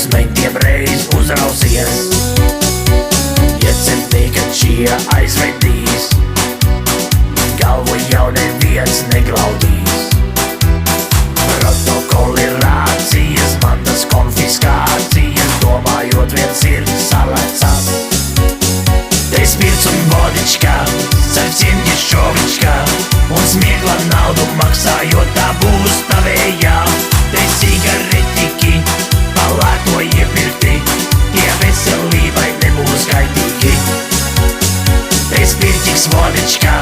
Desmitiem reiz uzrausies, iecentnī, kad šie aizvedīs, galvu jau neviens neglaudīs. Protokoli rācijas, mantas konfiskācijas, domājot vien sirds salecas. Te spirts un vodička, совсем дешевочка, un smiekla naudu maksājot tā būs tavējā. Te cigaretiķi, palēto iepirkti, tie veselībai nebūs kaitīgi. Te spirtiks vodička,